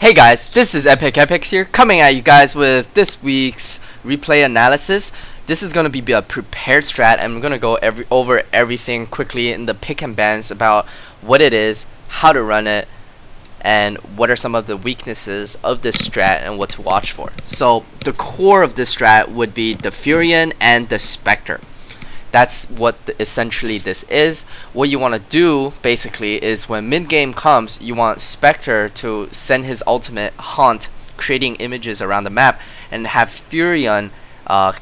Hey guys, this is EpicEpics here, coming at you guys with this week's replay analysis. This is going to be a prepared strat, and we're going to go over everything quickly in the pick and bans about what it is, how to run it, and what are some of the weaknesses of this strat and what to watch for. So the core of this strat would be the Furion and the Spectre. That's what essentially this is. What you want to do basically is when mid game comes, you want Spectre to send his ultimate haunt, creating images around the map, and have Furion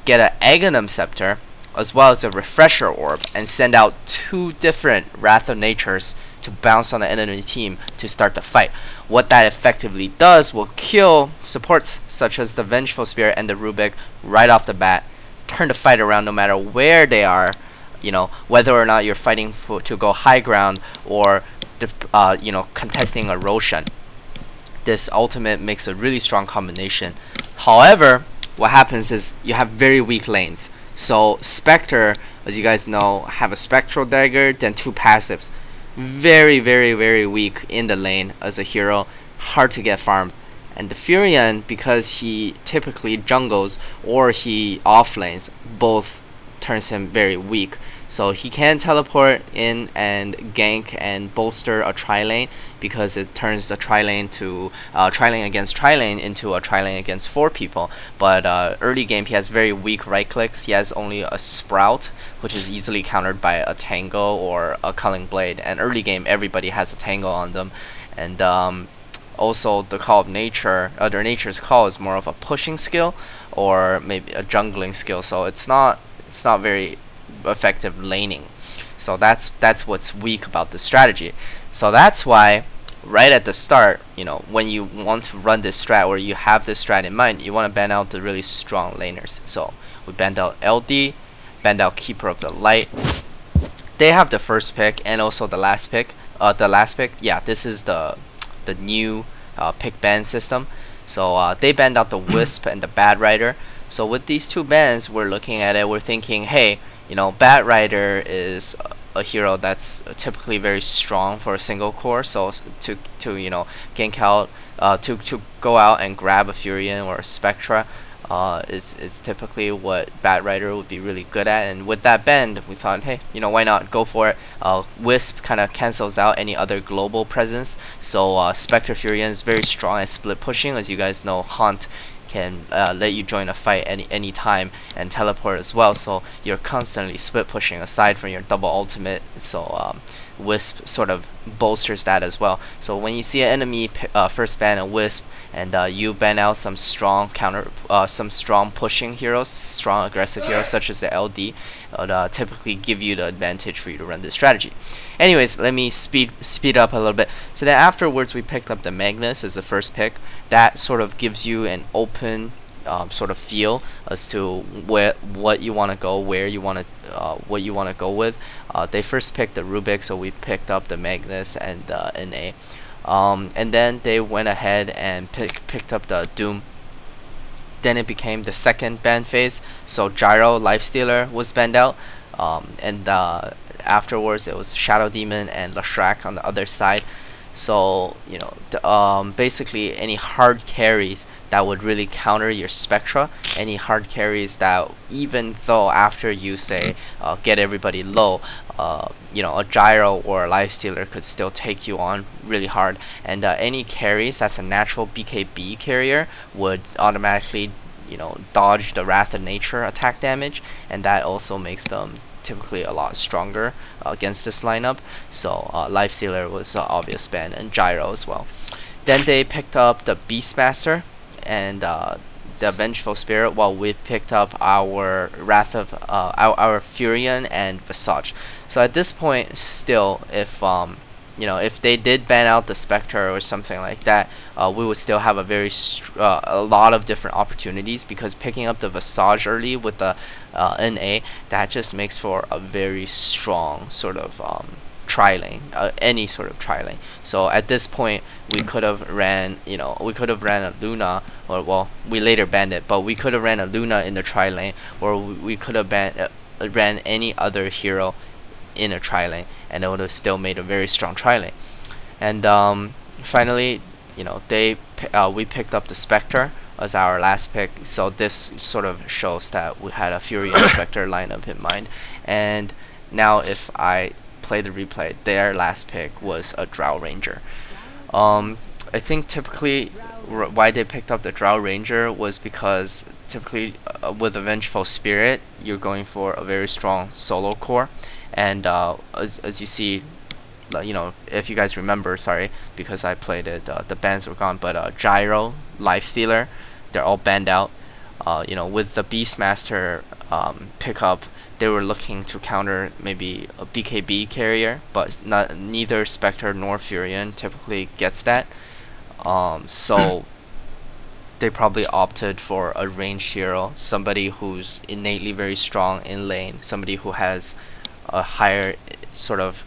get an Aghanim Scepter as well as a Refresher Orb, and send out two different Wrath of Natures to bounce on the enemy team to start the fight. What that effectively does will kill supports such as the Vengeful Spirit and the Rubik right off the bat. Turn the fight around no matter where they are, whether or not you're fighting to go high ground or contesting a Roshan. This ultimate makes a really strong combination. However, what happens is you have very weak lanes. So Spectre, as you guys know, have a Spectral Dagger, then two passives. Very, very, very weak in the lane as a hero, hard to get farmed. And the Furion, because he typically jungles or he offlanes, both turns him very weak. So he can teleport in and gank and bolster a tri-lane, because it turns the tri-lane to tri-lane against tri-lane into a tri-lane against 4 people. But early game he has very weak right clicks. He has only a Sprout, which is easily countered by a Tango or a Culling Blade. And early game everybody has a Tango on them. And also, the Call of Nature, their Nature's Call is more of a pushing skill or maybe a jungling skill, so it's not very effective laning. So that's what's weak about the strategy. So that's why right at the start, when you want to run this strat or you have this strat in mind, you want to ban out the really strong laners. So we banned out LD, banned out Keeper of the Light. They have the first pick and also the last pick. Yeah, this is the new pick ban system. So they banned out the Wisp and the Bat Rider. So with these two bans, we're looking at it, we're thinking, hey, Bat Rider is a hero that's typically very strong for a single core. So to gank out, to go out and grab a Furion or a Spectra is typically what Bat Rider would be really good at. And with that bend, we thought, hey, why not go for it? Wisp kind of cancels out any other global presence, so Spectre Furion is very strong at split pushing. As you guys know, Haunt can let you join a fight any time and teleport as well, so you're constantly split pushing aside from your double ultimate. So Wisp sort of bolsters that as well. So when you see an enemy first ban a Wisp and you ban out some strong some strong pushing heroes, strong aggressive heroes such as the LD, it would typically give you the advantage for you to run this strategy. Anyways, let me speed up a little bit. So then afterwards we picked up the Magnus as the first pick. That sort of gives you an open sort of feel as to what you want to go, where you want to what you want to go with. They first picked the Rubik, so we picked up the Magnus and the NA, and then they went ahead and picked up the Doom. Then it became the second ban phase, so Gyro Lifestealer was banned out, and afterwards it was Shadow Demon and Lashrak on the other side. So basically any hard carries that would really counter your Spectra, any hard carries that even though after you say get everybody low, a Gyro or a Lifestealer could still take you on really hard. And any carries that's a natural BKB carrier would automatically dodge the Wrath of Nature attack damage, and that also makes them typically a lot stronger against this lineup. So Lifestealer was obvious ban, and Gyro as well. Then they picked up the Beastmaster and the Vengeful Spirit, while we picked up our Wrath of our Furion and Visage. So at this point, still, if if they did ban out the Spectre or something like that, we would still have a lot of different opportunities, because picking up the Visage early with the NA, that just makes for a very strong sort of tri-lane, any sort of tri-lane. So at this point, we could have ran, a Luna, or well, we later banned it, but we could have ran a Luna in the tri-lane, or we could have ran any other hero in a tri-lane, and it would have still made a very strong tri-lane. And finally, we picked up the Spectre as our last pick, so this sort of shows that we had a Fury and Spectre lineup in mind. And now if I play the replay, their last pick was a Drow Ranger. I think typically why they picked up the Drow Ranger was because typically with a Vengeful Spirit, you're going for a very strong solo core, and as you see, if you guys remember, sorry, because I played it, the bans were gone, but Gyro, Lifestealer, they're all banned out. With the Beastmaster pickup, they were looking to counter maybe a BKB carrier, but neither Spectre nor Furion typically gets that. So they probably opted for a ranged hero, somebody who's innately very strong in lane, somebody who has a higher sort of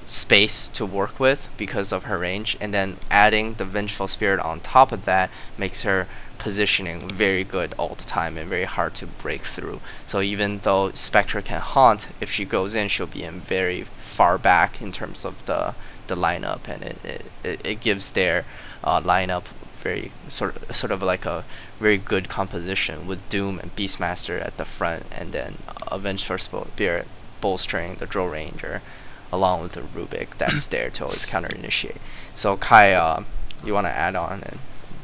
space to work with because of her range, and then adding the Vengeful Spirit on top of that makes her positioning very good all the time and very hard to break through. So even though Spectre can haunt, if she goes in, she'll be in very far back in terms of the lineup, and it gives their lineup very sort of like a very good composition with Doom and Beastmaster at the front, and then a Vengeful Spirit bolstering the Drow Ranger along with the Rubik that's there to always counter initiate. So Kai, you want to add on?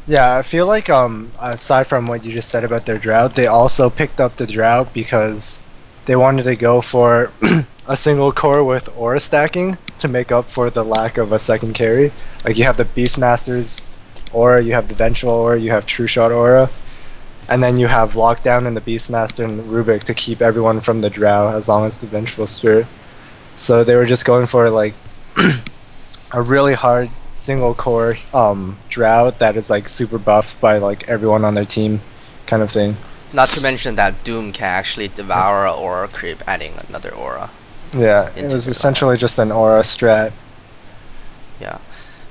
Yeah, I feel like aside from what you just said about their drought, they also picked up the drought because they wanted to go for a single core with aura stacking to make up for the lack of a second carry. Like, you have the Beastmaster's aura, you have the Vengeful aura, you have True Shot aura, and then you have Lockdown and the Beastmaster and Rubik to keep everyone from the drought as long as the Vengeful Spirit. So they were just going for like a really hard single core drought that is like super buffed by like everyone on their team kind of thing. Not to mention that Doom can actually devour an aura creep, adding another aura. Yeah, it was essentially just an aura strat. Yeah.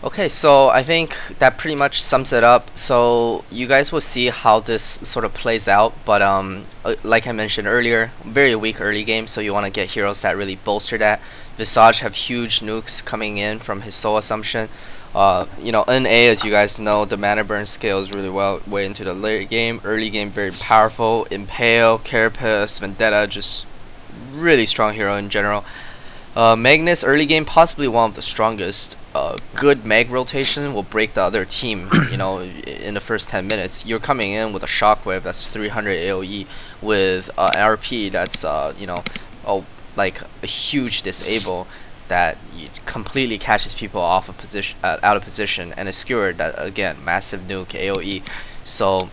Okay, so I think that pretty much sums it up. So you guys will see how this sort of plays out, but like I mentioned earlier, very weak early game, so you want to get heroes that really bolster that. Visage have huge nukes coming in from his soul assumption. NA, as you guys know, the mana burn scales really well way into the late game. Early game, very powerful. Impale, Carapace, Vendetta, just really strong hero in general. Magnus, early game, possibly one of the strongest. Good mag rotation will break the other team, in the first 10 minutes. You're coming in with a shockwave that's 300 AoE with RP that's, like a huge disable that completely catches people off of position, out of position, and a skewer that, again, massive nuke AoE. So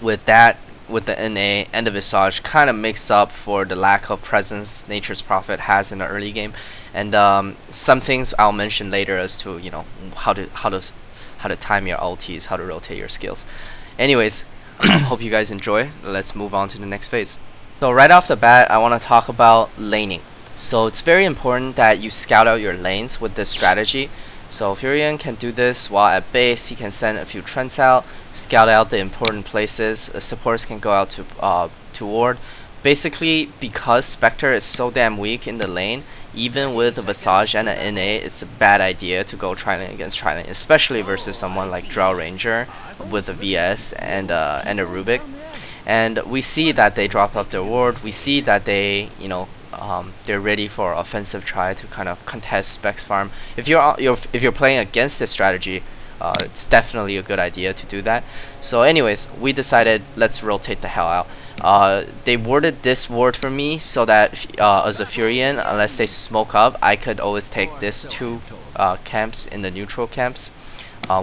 with that, with the NA and the Visage, kind of makes up for the lack of presence Nature's Prophet has in the early game. And some things I'll mention later as to how to time your ultis, how to rotate your skills. Anyways, hope you guys enjoy. Let's move on to the next phase. So right off the bat, I want to talk about laning. So it's very important that you scout out your lanes with this strategy. So Furion can do this while at base. He can send a few trends out, scout out the important places. The supports can go out to ward. Basically, because Spectre is so damn weak in the lane, even with a Visage and an NA, it's a bad idea to go tri-lane against tri-lane, especially versus someone like Drow Ranger with a VS and a Rubik. And we see that they drop up their ward. We see that they, they're ready for offensive try to kind of contest Spec's farm. If you're playing against this strategy, it's definitely a good idea to do that. So anyways, we decided let's rotate the hell out. They warded this ward for me so that as a Furion, unless they smoke up, I could always take this two camps in the neutral camps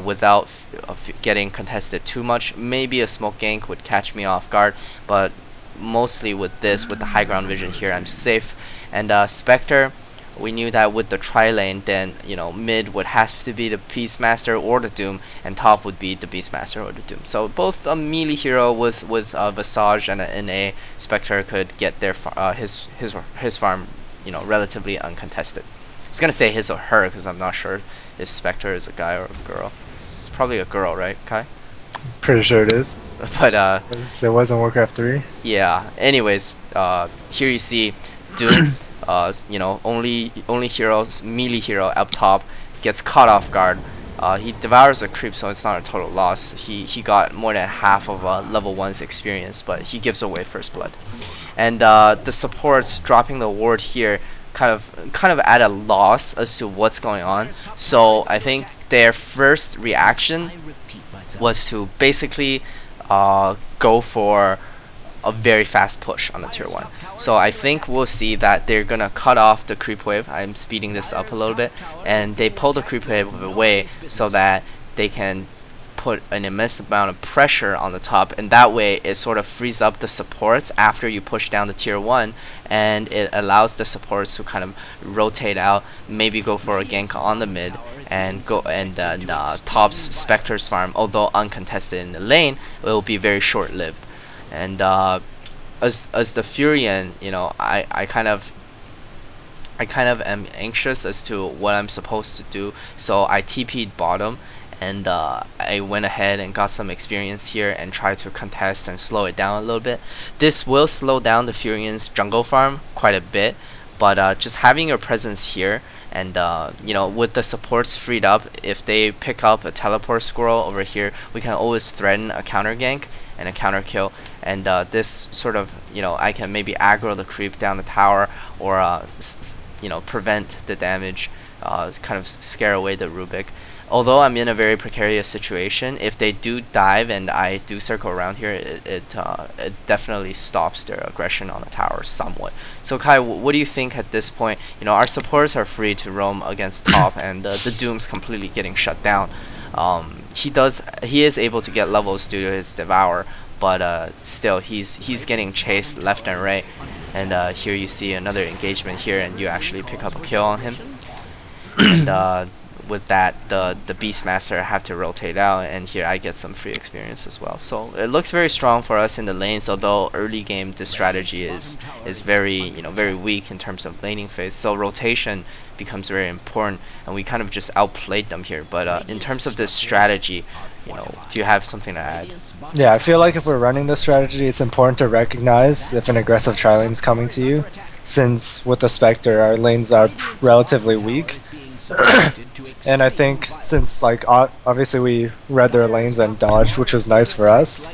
without getting contested too much. Maybe a smoke gank would catch me off guard, but mostly with this, with the high ground vision here, I'm safe. And Spectre, we knew that with the tri-lane, then mid would have to be the Beastmaster or the Doom, and top would be the Beastmaster or the Doom. So both a melee hero with Visage and an NA, Spectre could get their his farm relatively uncontested. I was gonna say his or her because I'm not sure if Spectre is a guy or a girl. It's probably a girl, right, Kai? Pretty sure it is. But it was in Warcraft 3. Yeah. Anyways, here you see Doom. Only heroes, melee hero up top gets caught off guard. He devours a creep, so it's not a total loss. He got more than half of level 1's experience, but he gives away first blood. And the supports dropping the ward here kind of at a loss as to what's going on. So I think their first reaction was to basically go for a very fast push on the tier 1. So I think we'll see that they're gonna cut off the creep wave. I'm speeding this up a little bit, and they pull the creep wave away so that they can put an immense amount of pressure on the top, and that way it sort of frees up the supports after you push down the tier 1, and it allows the supports to kind of rotate out, maybe go for a gank on the mid, and go and then tops Spectre's farm, although uncontested in the lane, it will be very short-lived. And as the Furion, I kind of am anxious as to what I'm supposed to do, so I TP'd bottom, and I went ahead and got some experience here and tried to contest and slow it down a little bit. This will slow down the Furion's jungle farm quite a bit, but just having your presence here, and with the supports freed up, if they pick up a teleport squirrel over here, we can always threaten a counter gank and a counter kill, and this sort of, I can maybe aggro the creep down the tower, or prevent the damage, kind of scare away the Rubik. Although I'm in a very precarious situation, if they do dive and I do circle around here, it definitely stops their aggression on the tower somewhat. So Kai, what do you think at this point? Our supporters are free to roam against top, and the Doom's completely getting shut down. He is able to get levels due to his devour, but still he's getting chased left and right. And here you see another engagement here, and you actually pick up a kill on him. And with that, the Beastmaster have to rotate out, and here I get some free experience as well. So it looks very strong for us in the lanes, although early game this strategy is very very weak in terms of laning phase. So rotation becomes very important, and we kind of just outplayed them here. But in terms of this strategy, do you have something to add? Yeah, I feel like if we're running this strategy, it's important to recognize if an aggressive tri-lane is coming to you, since with the Spectre, our lanes are relatively weak. And I think since obviously we read their lanes and dodged, which was nice for us,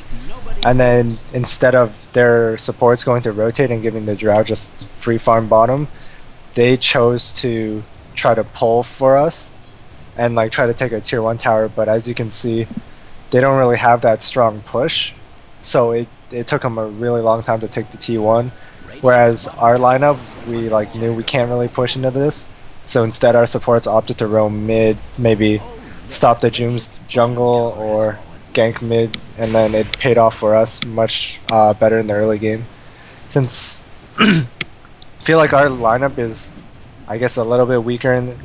and then instead of their supports going to rotate and giving the Drow just free farm bottom, they chose to try to pull for us and try to take a tier 1 tower. But as you can see, they don't really have that strong push, so it took them a really long time to take the T1, whereas our lineup, we knew we can't really push into this. So instead, our supports opted to roam mid, maybe stop the Doom's jungle or gank mid, and then it paid off for us much better in the early game. Since I feel like our lineup is, I guess, a little bit weaker in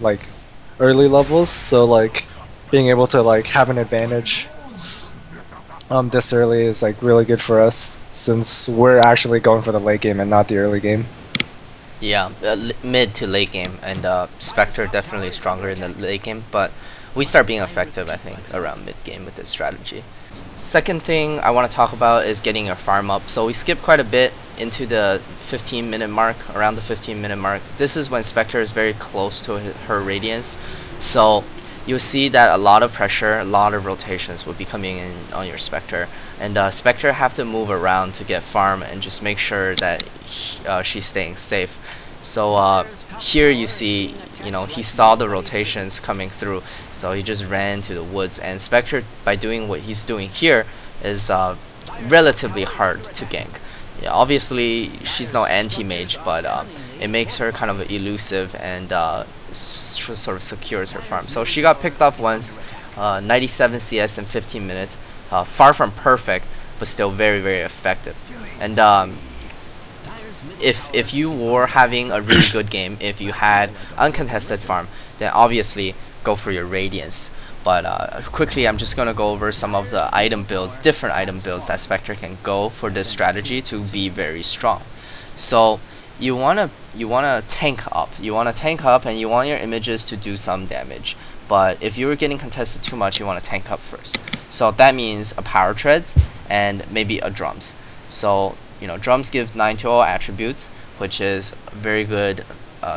early levels, so being able to have an advantage this early is really good for us, since we're actually going for the late game and not the early game. Yeah, mid to late game, and Spectre definitely stronger in the late game, but we start being effective, I think, around mid game with this strategy. Second thing I want to talk about is getting your farm up. So we skipped quite a bit into the 15-minute mark, around the 15-minute mark. This is when Spectre is very close to her radiance, so you'll see that a lot of pressure, a lot of rotations will be coming in on your Spectre, and Spectre have to move around to get farm and just make sure that she's staying safe. So here you see, he saw the rotations coming through, so he just ran to the woods, and Spectre, by doing what he's doing here, is relatively hard to gank. Yeah, obviously she's no anti-mage, but it makes her kind of elusive, and sort of secures her farm. So she got picked off once, 97 CS in 15 minutes, far from perfect, but still very, very effective. And if you were having a really good game, if you had uncontested farm, then obviously go for your Radiance. But quickly, I'm just going to go over some of the item builds, different item builds that Spectre can go for this strategy to be very strong. So you wanna tank up. You wanna tank up, and you want your images to do some damage. But if you were getting contested too much, you want to tank up first. So that means a power treads and maybe a drums. So drums give 9 to all attributes, which is very good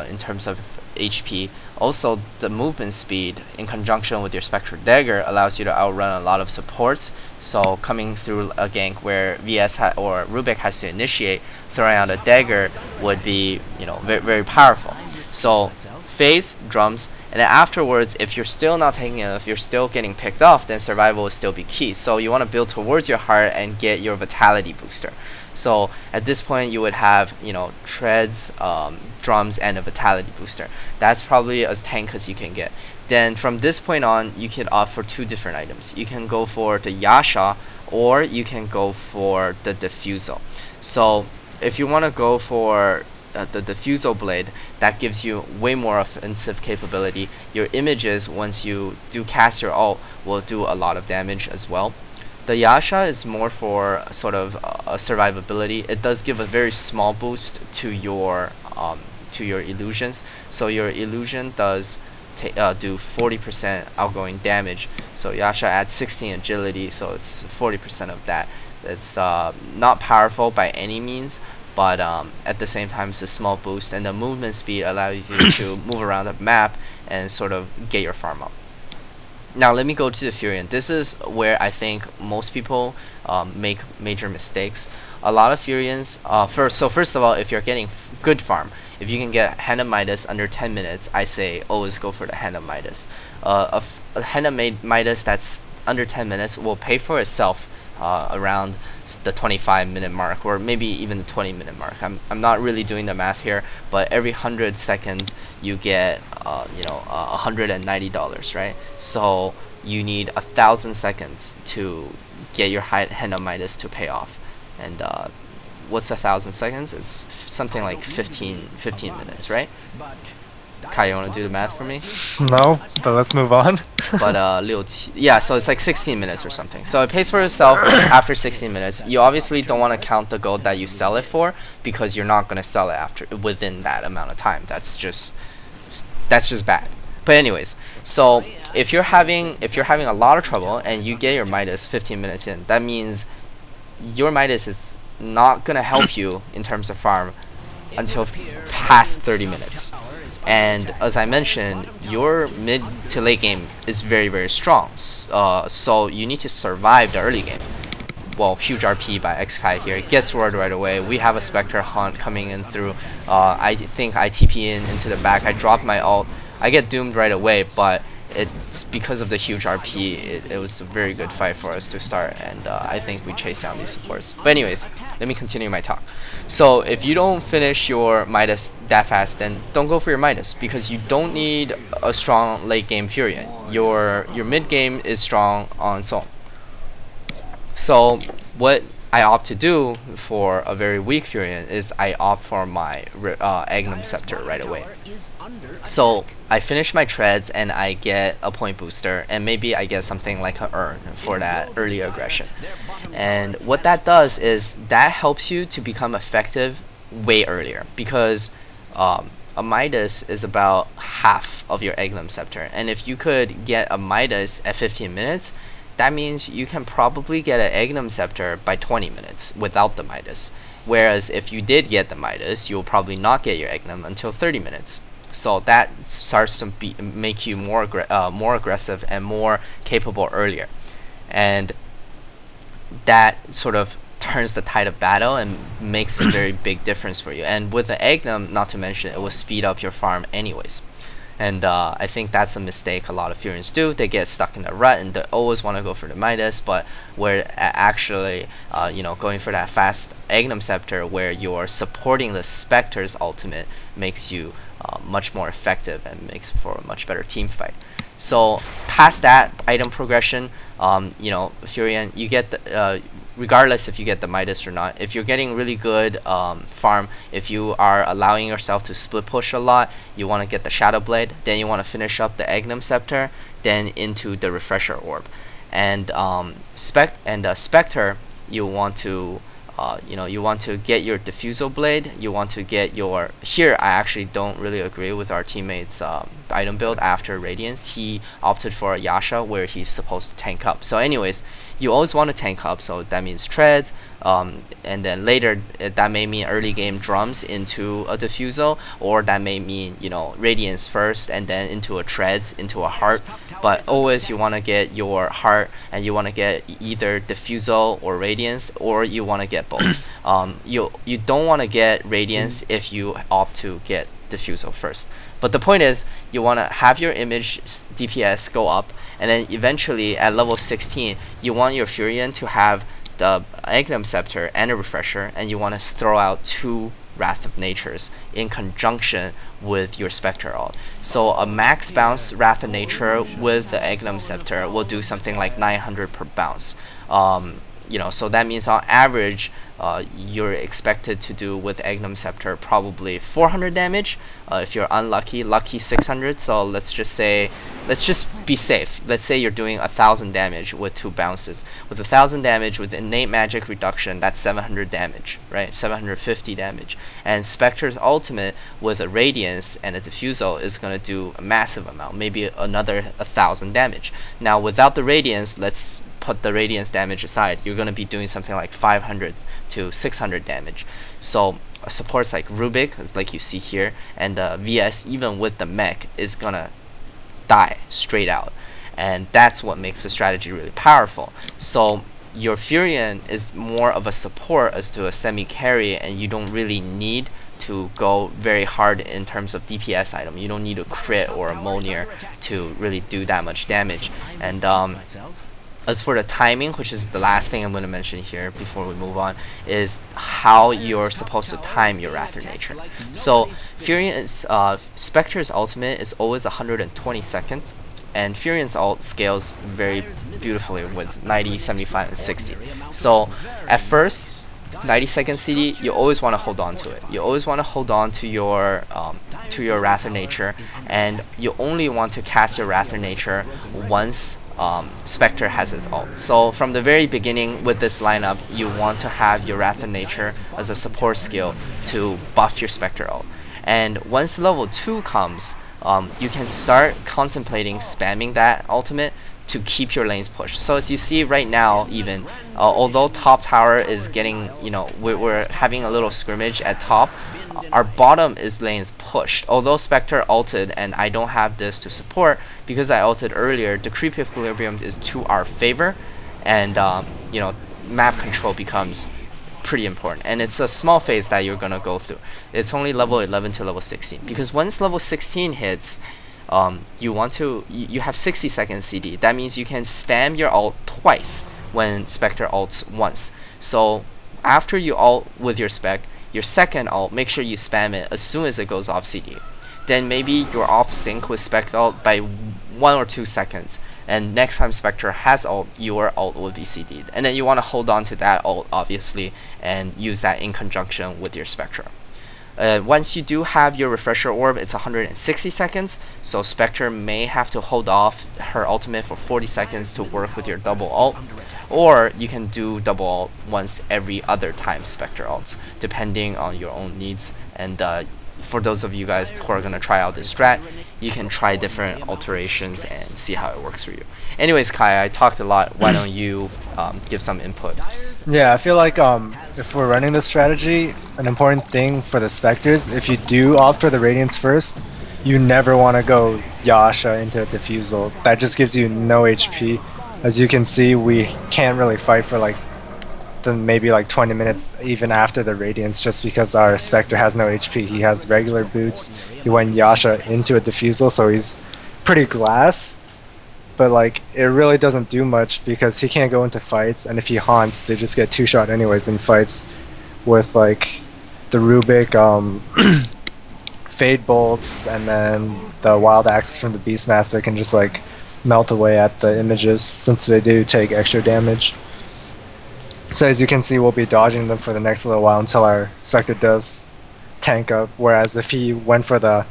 in terms of HP. Also, the movement speed in conjunction with your Spectral Dagger allows you to outrun a lot of supports. So coming through a gank where VS or Rubik has to initiate, throwing out a dagger would be, very, very powerful. So phase, drums, and then afterwards, if you're still not taking it, if you're still getting picked off, then survival will still be key. So you want to build towards your heart and get your vitality booster. So at this point, you would have, treads, drums, and a vitality booster. That's probably as tank as you can get. Then from this point on, you can opt for 2 different items. You can go for the Yasha, or you can go for the Diffusal. So if you want to go for the Diffusal Blade, that gives you way more offensive capability. Your images, once you do cast your ult, will do a lot of damage as well. The Yasha is more for sort of survivability. It does give a very small boost to your illusions. So your illusion does do 40% outgoing damage. So Yasha adds 16 agility, so it's 40% of that. It's not powerful by any means, but at the same time it's a small boost, and the movement speed allows you to move around the map and sort of get your farm up. Now let me go to the Furion. This is where I think most people make major mistakes. A lot of Furions, first of all, if you're getting good farm, if you can get Hand of Midas under 10 minutes, I say always go for the Hand of Midas. A Hand of Midas that's under 10 minutes will pay for itself around the 25-minute mark, or maybe even the 20-minute mark. I'm not really doing the math here, but every 100 seconds you get $190, right? So you need 1,000 seconds to get your Hand of Midas to pay off. And what's 1,000 seconds? It's something like 15 minutes, right? Kai, you want to do the math for me? No, but let's move on. But yeah, so it's like 16 minutes or something. So it pays for itself after 16 minutes. You obviously don't want to count the gold that you sell it for, because you're not going to sell it within that amount of time. That's just bad. But anyways, so if you're having a lot of trouble and you get your Midas 15 minutes in, that means your Midas is not going to help you in terms of farm until past 30 minutes. And as I mentioned, your mid to late game is very, very strong. So you need to survive the early game. Well, huge RP by XKai here. Gets word right away. We have a Spectre Hunt coming in through. I think I TP into the back. I drop my ult. I get doomed right away, but it's because of the huge RP. It was a very good fight for us to start, and I think we chased down these supports. But anyways, let me continue my talk. So if you don't finish your Midas that fast, then don't go for your Midas, because you don't need a strong late game Furion. Your mid game is strong on its own. So what I opt to do for a very weak Furion is I opt for my Agnum Scepter right away. So I finish my treads and I get a point booster, and maybe I get something like an urn for that early aggression. And what that does is that helps you to become effective way earlier, because a Midas is about half of your Agnum Scepter, and if you could get a Midas at 15 minutes, that means you can probably get an Agnum Scepter by 20 minutes without the Midas. Whereas if you did get the Midas, you'll probably not get your Agnum until 30 minutes. So that starts to make you more aggressive and more capable earlier. And that sort of turns the tide of battle and makes a very big difference for you. And with the Agnum, not to mention, it will speed up your farm anyways. And I think that's a mistake a lot of Furions do. They get stuck in a rut and they always want to go for the Midas, but we're actually going for that fast Agnum Scepter where you're supporting the Spectre's ultimate makes you much more effective and makes for a much better team fight. So past that item progression, Furion, you get the regardless if you get the Midas or not, if you're getting really good farm, if you are allowing yourself to split push a lot, you want to get the Shadow Blade, then you want to finish up the Agnum Scepter, then into the Refresher Orb. And Spectre, you want to get your Diffusal Blade, you want to get your... Here, I actually don't really agree with our teammates' item build after Radiance, he opted for a Yasha where he's supposed to tank up. So anyways, you always want to tank up, so that means treads, and then later that may mean early game drums into a diffusal, or that may mean, you know, Radiance first and then into a treads, into a heart. But always you want to get your heart, and you want to get either diffusal or Radiance, or you want to get both. You don't want to get Radiance if you opt to get diffusal first. But the point is, you want to have your image DPS go up, and then eventually at level 16, you want your Furion to have the Agnum Scepter and a Refresher, and you want to throw out 2 Wrath of Natures in conjunction with your Spectre ult. So a max bounce Wrath of Nature with the Agnum Scepter will do something like 900 per bounce. You know, so that means on average, you're expected to do with Agnum Scepter probably 400 damage. If you're unlucky, lucky 600. So let's just be safe. Let's say you're doing 1,000 damage with 2 bounces. With 1,000 damage with innate magic reduction, that's 700 damage, right? 750 damage. And Spectre's ultimate with a Radiance and a Diffusal is gonna do a massive amount, maybe another 1,000 damage. Now without the Radiance, let's put the Radiance damage aside, you're going to be doing something like 500 to 600 damage. So supports like Rubik, like you see here, and VS even with the mech is going to die straight out. And that's what makes the strategy really powerful. So your Furion is more of a support as to a semi-carry, and you don't really need to go very hard in terms of DPS item. You don't need a crit or a Monier to really do that much damage. And as for the timing, which is the last thing I'm going to mention here before we move on, is how you're supposed to time your Wrath of Nature. So Furion's Spectre's ultimate is always 120 seconds, and Furion's ult scales very beautifully with 90, 75, and 60. So at first, 90-second CD, you always want to hold on to it. You always want to hold on to your Wrath of Nature, and you only want to cast your Wrath of Nature once Spectre has his ult. So from the very beginning with this lineup, you want to have your Wrath of Nature as a support skill to buff your Spectre ult. And once level 2 comes, you can start contemplating spamming that ultimate to keep your lanes pushed. So as you see right now, even although top tower is getting, you know, we're having a little scrimmage at top, our bottom is lanes pushed. Although Spectre ulted and I don't have this to support because I ulted earlier, the creep equilibrium is to our favor, and you know, map control becomes pretty important, and it's a small phase that you're gonna go through. It's only level 11 to level 16, because once level 16 hits, you have 60 seconds CD. That means you can spam your ult twice when Spectre ults once. So after you ult with your spec, your second ult, make sure you spam it as soon as it goes off CD. Then maybe you're off sync with Spec ult by 1 or 2 seconds, and next time Spectre has ult, your ult will be CD'd. And then you want to hold on to that ult, obviously, and use that in conjunction with your Spectre. Once you do have your Refresher Orb, it's 160 seconds, so Spectre may have to hold off her ultimate for 40 seconds to work with your double ult, or you can do double ult once every other time Spectre ults, depending on your own needs. And for those of you guys who are going to try out this strat, you can try different alterations and see how it works for you. Anyways, Kai, I talked a lot. Why don't you give some input? Yeah, I feel like if we're running this strategy, an important thing for the Spectres, if you do opt for the Radiance first, you never want to go Yasha into a Diffusal. That just gives you no HP. As you can see, we can't really fight for like maybe like 20 minutes even after the Radiance, just because our Spectre has no HP. He has regular boots. He went Yasha into a Diffusal, so he's pretty glass. But like, it really doesn't do much because he can't go into fights, and if he haunts, they just get 2-shot anyways in fights with like the Rubik, Fade Bolts, and then the Wild Axes from the Beastmaster can just like melt away at the images since they do take extra damage. So as you can see, we'll be dodging them for the next little while until our Spectre does tank up, whereas if he went for the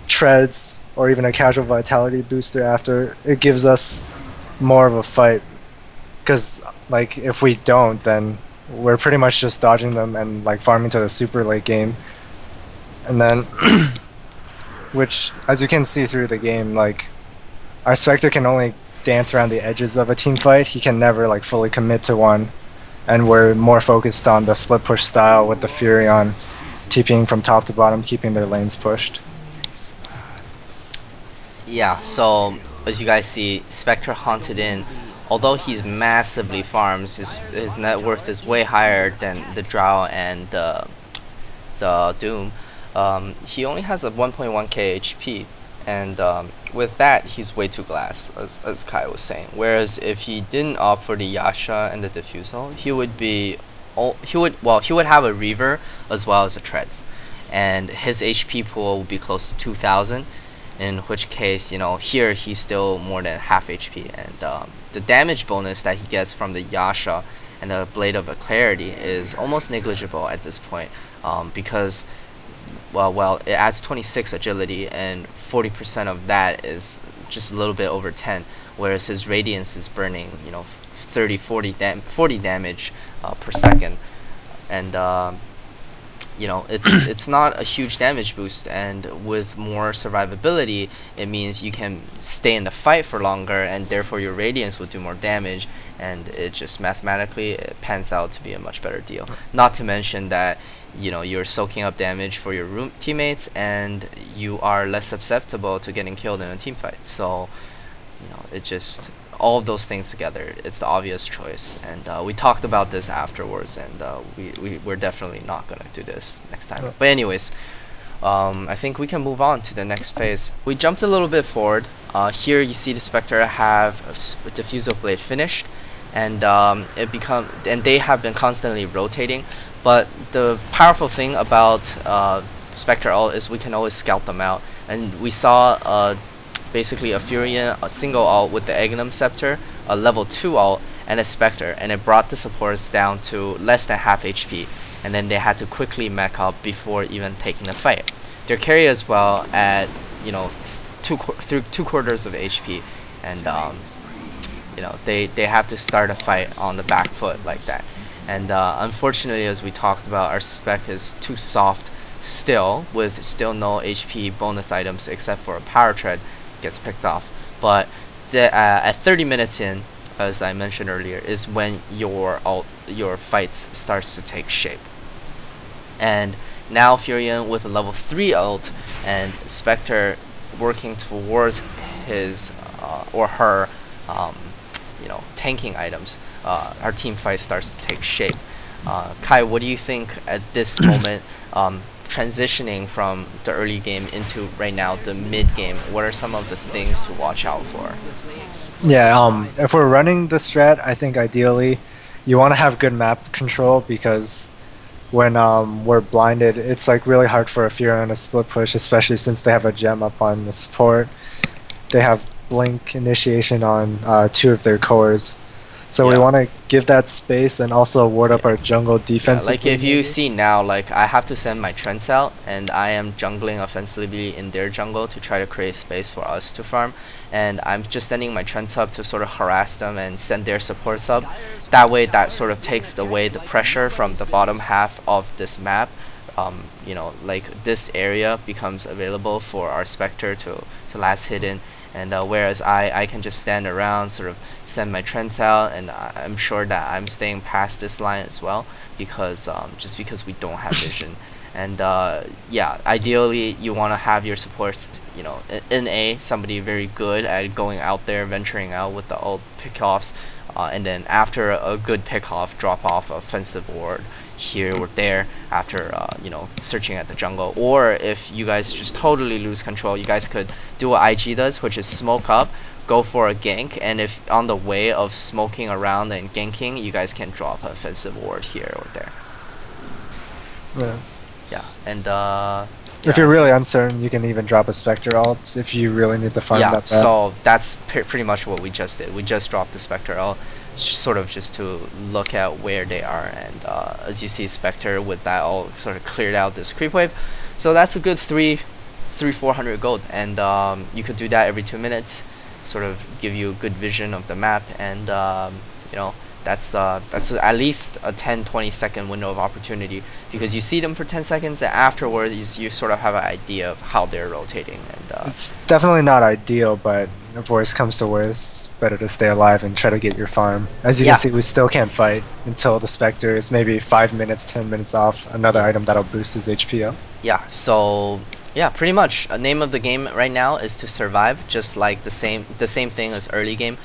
treads or even a casual vitality booster after, it gives us more of a fight. Because like, if we don't, then we're pretty much just dodging them and like farming to the super late game. And then which, as you can see through the game, like our Spectre can only dance around the edges of a team fight. He can never like fully commit to one, and we're more focused on the split push style with the Furion TPing from top to bottom, keeping their lanes pushed. Yeah, so as you guys see, Spectre hunted in. Although he's massively farms, his net worth is way higher than the Drow and the Doom. He only has a 1.1k HP, and with that, he's way too glass, as Kai was saying. Whereas if he didn't opt for the Yasha and the Diffusal, he would have a Reaver as well as a Treads, and his HP pool would be close to 2,000. In which case, here he's still more than half HP, and the damage bonus that he gets from the Yasha and the Blade of Clarity is almost negligible at this point, because it adds 26 agility, and 40% of that is just a little bit over 10, whereas his Radiance is burning 30 40 damage per second, and it's not a huge damage boost, and with more survivability, it means you can stay in the fight for longer, and therefore your Radiance will do more damage, and it just mathematically it pans out to be a much better deal. Not to mention that you're soaking up damage for your teammates, and you are less susceptible to getting killed in a team fight. So it just, all of those things together, it's the obvious choice, and we talked about this afterwards, and we're definitely not gonna do this next time. But anyways, I think we can move on to the next phase. We jumped a little bit forward. Here you see the Spectre have a Diffusal Blade finished, and they have been constantly rotating. But the powerful thing about Spectre ult is we can always scout them out, and we saw basically a Furion, a single ult with the Agnum Scepter, a level 2 ult, and a Spectre, and it brought the supports down to less than half HP, and then they had to quickly mech up before even taking the fight. Their carry as well at two quarters of HP, and they have to start a fight on the back foot like that. And unfortunately, as we talked about, our spec is too soft still, with still no HP bonus items except for a Power Tread gets picked off. But at 30 minutes in, as I mentioned earlier, is when your fights starts to take shape. And now Furion with a level 3 ult and Spectre working towards his or her tanking items, our team fight starts to take shape. Kai, what do you think at this moment, transitioning from the early game into right now the mid game? What are some of the things to watch out for? Yeah, if we're running the strat, I think ideally you want to have good map control, because when we're blinded, it's like really hard for a Furion to split push, especially since they have a gem up on the support. They have blink initiation on 2 of their cores. So we want to give that space and also ward up our jungle defense. Like if you see now, like I have to send my Trents out, and I am jungling offensively in their jungle to try to create space for us to farm, and I'm just sending my Trents up to sort of harass them and send their supports up. That way, that sort of takes away the pressure from the bottom half of this map. Like this area becomes available for our Spectre to last hidden. And whereas I can just stand around, sort of send my Trents out, and I'm sure that I'm staying past this line as well, because just because we don't have vision. And ideally you want to have your supports, in somebody very good at going out there, venturing out with the ult pickoffs, and then after a good pickoff, drop off offensive ward here or there after searching at the jungle. Or if you guys just totally lose control, you guys could do what IG does, which is smoke up, go for a gank, and if on the way of smoking around and ganking, you guys can drop an offensive ward here or there. And if you're really uncertain, you can even drop a Spectre ult if you really need to farm that bad. So that's pretty much what we just did. We just dropped the Spectre ult, sort of just to look at where they are, and as you see, Spectre with that all sort of cleared out this creep wave. So that's a good 400 gold, and you could do that every 2 minutes, sort of give you a good vision of the map, and That's at least a 10-20 second window of opportunity, because you see them for 10 seconds and afterwards you sort of have an idea of how they're rotating. And It's definitely not ideal, but if worse comes to worse, better to stay alive and try to get your farm. As you Yeah. can see, we still can't fight until the Spectre is maybe 5 minutes, 10 minutes off another item that'll boost his HP up. Yeah, so yeah, pretty much. The name of the game right now is to survive, just like the same thing as early game.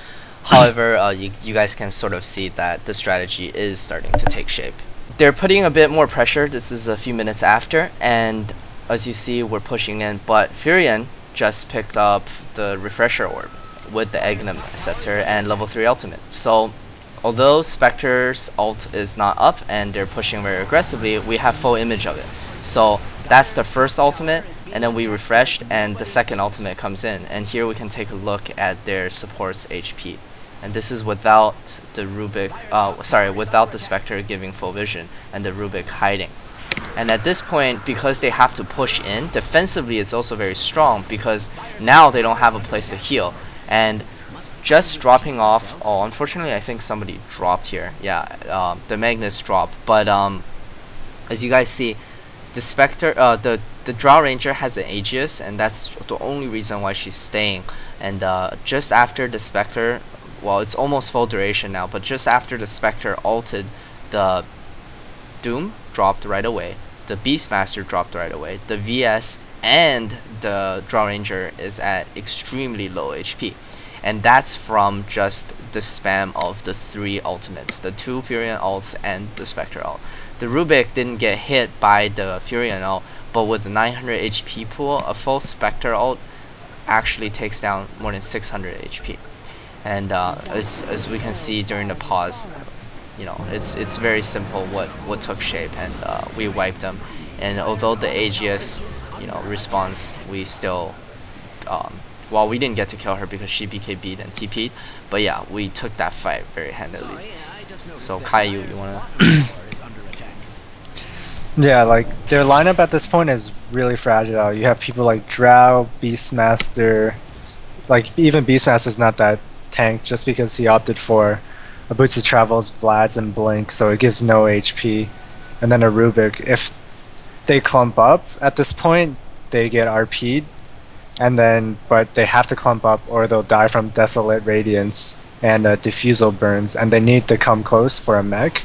However, you guys can sort of see that the strategy is starting to take shape. They're putting a bit more pressure. This is a few minutes after, and as you see, we're pushing in. But Furion just picked up the Refresher Orb with the Egnum Scepter and level 3 ultimate. So although Spectre's ult is not up and they're pushing very aggressively, we have full image of it. So that's the first ultimate, and then we refreshed and the second ultimate comes in. And here we can take a look at their support's HP. And this is without the without the Spectre giving full vision and the Rubik hiding. And at this point, because they have to push in, defensively it's also very strong, because now they don't have a place to heal. And just dropping off, oh, unfortunately I think somebody dropped here. Yeah, the Magnus dropped. But as you guys see, the Spectre, the Drow Ranger has an Aegis, and that's the only reason why she's staying. And just after the Spectre, well, it's almost full duration now, but just after the Spectre ulted, the Doom dropped right away, the Beastmaster dropped right away, the VS and the Drow Ranger is at extremely low HP. And that's from just the spam of the 3 ultimates, the 2 Furion ults and the Spectre ult. The Rubik didn't get hit by the Furion ult, but with the 900 HP pool, a full Spectre ult actually takes down more than 600 HP. And as we can see during the pause, you know, it's very simple what took shape, and we wiped them. And although the Aegis, you know, response, we still well, we didn't get to kill her because she BKB'd and TP'd, but yeah, we took that fight very handily. So Caillou, you wanna? Yeah, like their lineup at this point is really fragile. You have people like Drow, Beastmaster, like even Beastmaster's not that tanked just because he opted for a Boots of Travels, Vlad's, and Blink, so it gives no HP. And then a Rubik. If they clump up at this point, they get RP'd, and then but they have to clump up or they'll die from Desolate Radiance and Diffusal Burns, and they need to come close for a mech.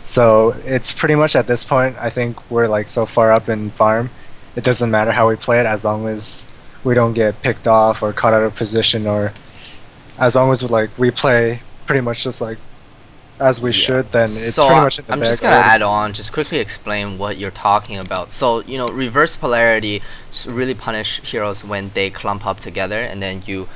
So it's pretty much at this point, I think we're like so far up in farm, it doesn't matter how we play it as long as we don't get picked off or caught out of position, or as long as we play pretty much just like as we should, then it's so pretty much in the I'm bag just gonna already. add on, just quickly explain what you're talking about. So, you know, reverse polarity really punish heroes when they clump up together, and then you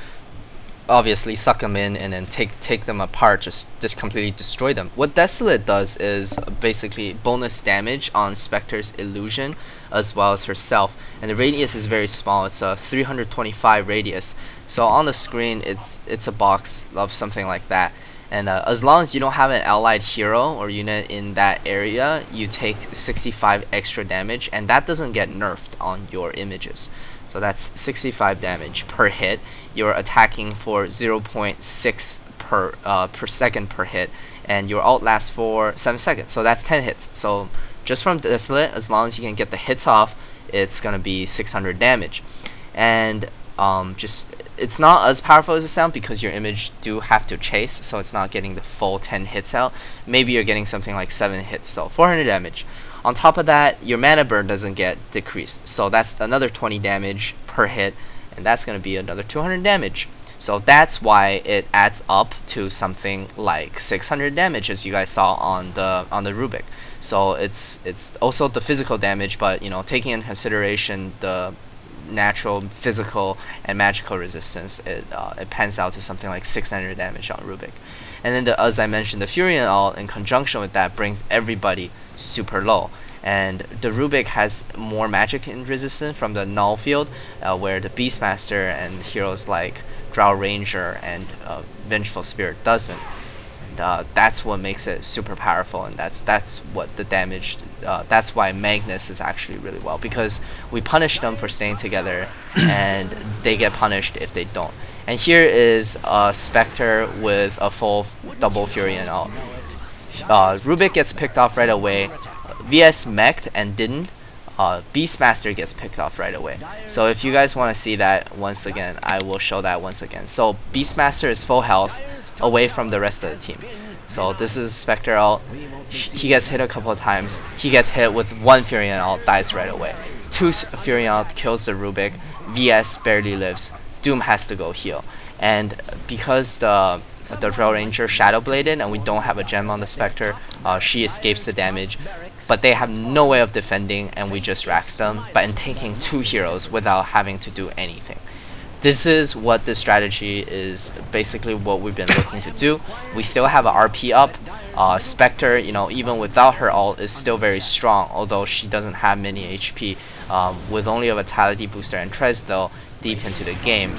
obviously suck them in and then take them apart, just completely destroy them. What Desolate does is basically bonus damage on Spectre's illusion as well as herself, and the radius is very small. It's a 325 radius, so on the screen it's a box of something like that. And as long as you don't have an allied hero or unit in that area, you take 65 extra damage, and that doesn't get nerfed on your images. So that's 65 damage per hit. You're attacking for 0.6 per second per hit, and your ult lasts for 7 seconds. So that's 10 hits. So just from Desolate, as long as you can get the hits off, it's gonna be 600 damage. And just it's not as powerful as it sounds because your image do have to chase, so it's not getting the full 10 hits out. Maybe you're getting something like 7 hits, so 400 damage. On top of that, your mana burn doesn't get decreased, so that's another 20 damage per hit, and that's going to be another 200 damage. So that's why it adds up to something like 600 damage, as you guys saw on the Rubik. So it's also the physical damage, but you know, taking in consideration the natural, physical, and magical resistance, it pans out to something like 600 damage on Rubik. And then as I mentioned, the Furion ult in conjunction with that brings everybody super low. And the Rubik has more magic in resistance from the null field, where the Beastmaster and heroes like Drow Ranger and Vengeful Spirit doesn't. And that's what makes it super powerful, and that's what the damage. That's why Magnus is actually really well, because we punish them for staying together, and they get punished if they don't. And here is a Spectre with a full double Furion ult. Rubik gets picked off right away. VS mech'd and didn't. Beastmaster gets picked off right away. So if you guys want to see that once again, I will show that once again. So Beastmaster is full health away from the rest of the team. So this is Spectre ult. He gets hit a couple of times. He gets hit with one Furion ult, dies right away. Two Furion ult kills the Rubik. VS barely lives. Doom has to go heal. And because the Drill Ranger Shadow Bladed and we don't have a gem on the Spectre, she escapes the damage. But they have no way of defending and we just racks them, but in taking 2 heroes without having to do anything. This is what this strategy is, basically what we've been looking to do. We still have a RP up. Spectre, you know, even without her ult, is still very strong, although she doesn't have many HP. With only a Vitality Booster and Trez though, deep into the game,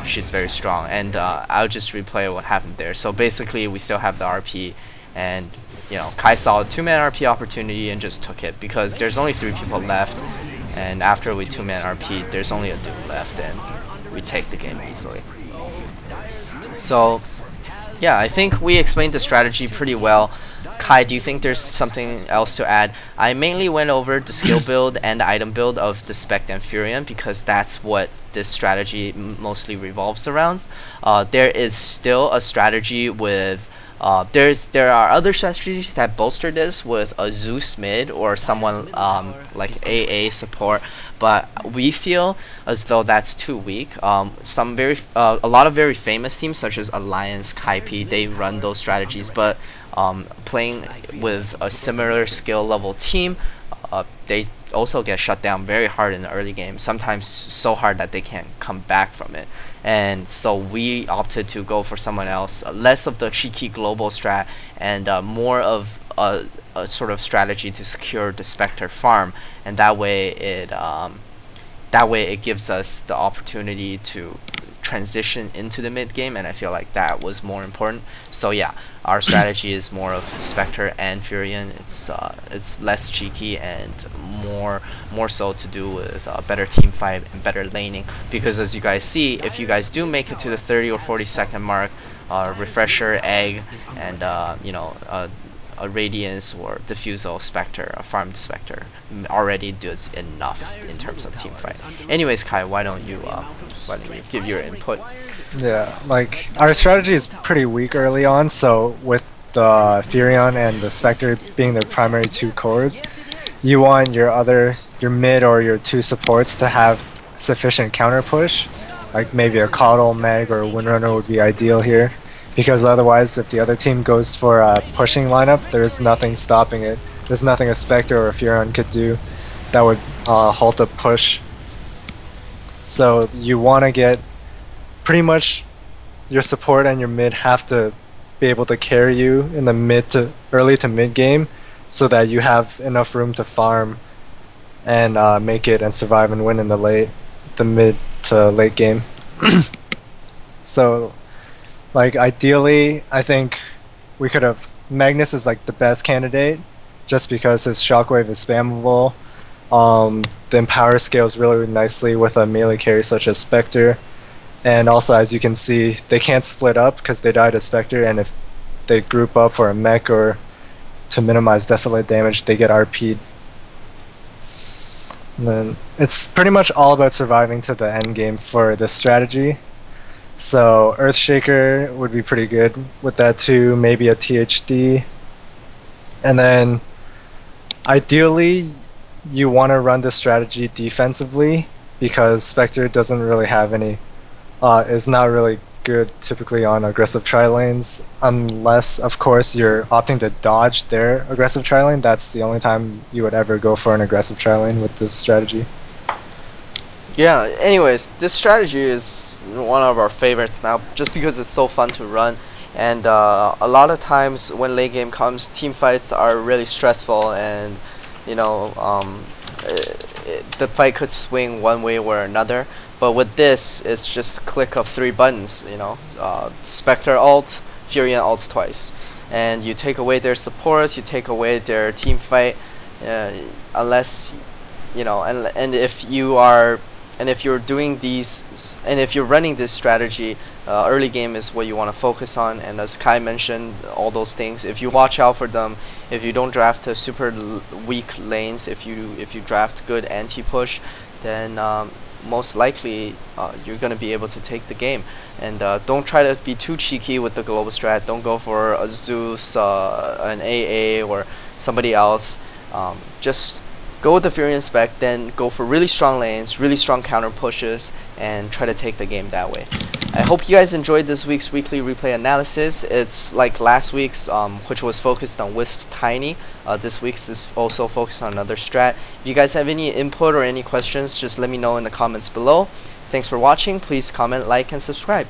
she's very strong. And I'll just replay what happened there. So basically, we still have the RP, and you know, Kai saw a 2-man RP opportunity and just took it because there's only 3 people left, and after we 2-man RP, there's only a Doom left, and we take the game easily. So yeah, I think we explained the strategy pretty well. Kai, do you think there's something else to add? I mainly went over the skill build and the item build of the Spect and Furion because that's what this strategy mostly revolves around. There is still a strategy with there are other strategies that bolster this with a Zeus mid or someone like AA support, but we feel as though that's too weak. A lot of very famous teams such as Alliance, Kaipi, they run those strategies, but playing with a similar skill level team, they also get shut down very hard in the early game, sometimes so hard that they can't come back from it. And so we opted to go for someone else, less of the cheeky global strat and more of a sort of strategy to secure the Spectre farm, and that way it gives us the opportunity to transition into the mid game, and I feel like that was more important. So yeah, our strategy is more of Spectre and Furion. It's less cheeky and more so to do with better team fight and better laning, because as you guys see, if you guys do make it to the 30 or 40-second mark, refresher, egg, and you know, a Radiance or Diffusal Spectre, a farmed Spectre, already does enough in terms of team fight. Anyways, Kai, why don't you give your input? Yeah, like our strategy is pretty weak early on, so with the Furion and the Spectre being the primary 2 cores, you want your mid or your 2 supports to have sufficient counter push, like maybe a Coddle, Meg, or a Windrunner would be ideal here. Because otherwise, if the other team goes for a pushing lineup, there's nothing stopping it. There's nothing a Spectre or a Furion could do that would halt a push. So you want to get pretty much your support and your mid have to be able to carry you in the early to mid game, so that you have enough room to farm and make it and survive and win in the mid to late game. So, like, ideally, I think we could have Magnus is like the best candidate, just because his shockwave is spammable. The Empower scales really nicely with a melee carry such as Spectre, and also, as you can see, they can't split up because they died to Spectre, and if they group up for a mech or to minimize desolate damage, they get RP'd. And then it's pretty much all about surviving to the end game for this strategy. So Earthshaker would be pretty good with that too, maybe a THD. And then ideally you want to run this strategy defensively, because Spectre doesn't really have any, is not really good typically on aggressive tri-lanes, unless of course you're opting to dodge their aggressive tri-lane. That's the only time you would ever go for an aggressive tri-lane with this strategy. Yeah, anyways, this strategy is one of our favorites now, just because it's so fun to run, and a lot of times when late game comes, team fights are really stressful, and you know, the fight could swing one way or another. But with this, it's just a click of 3 buttons, you know, Spectre ult, Furion ults twice, and you take away their supports, you take away their team fight, unless, you know, and if you are And if you're doing and if you're running this strategy, early game is what you want to focus on. And as Kai mentioned, all those things, if you watch out for them, if you don't draft super weak lanes, if you draft good anti-push, then most likely you're going to be able to take the game. And don't try to be too cheeky with the global strat. Don't go for a Zeus, an AA, or somebody else. Just go with the Fury and Spec, then go for really strong lanes, really strong counter pushes, and try to take the game that way. I hope you guys enjoyed this week's weekly replay analysis. It's like last week's, which was focused on Wisp Tiny. This week's is also focused on another strat. If you guys have any input or any questions, just let me know in the comments below. Thanks for watching. Please comment, like, and subscribe.